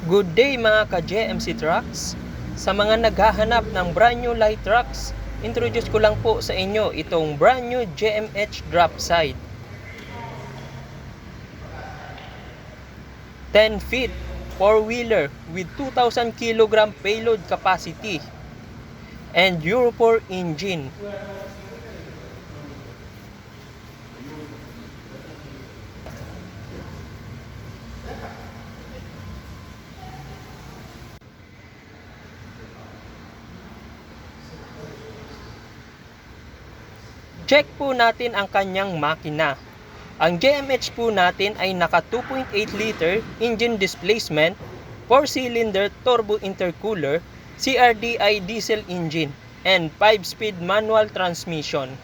Good day mga ka-JMC Trucks! Sa mga naghahanap ng brand new light trucks, introduce ko lang po sa inyo itong brand new JMH drop side. 10 feet, 4-wheeler with 2,000 kg payload capacity and Euro 4 engine. Check po natin ang kanyang makina. Ang JMH po natin ay naka 2.8 liter engine displacement, 4-cylinder turbo intercooler, CRDI diesel engine, and 5-speed manual transmission.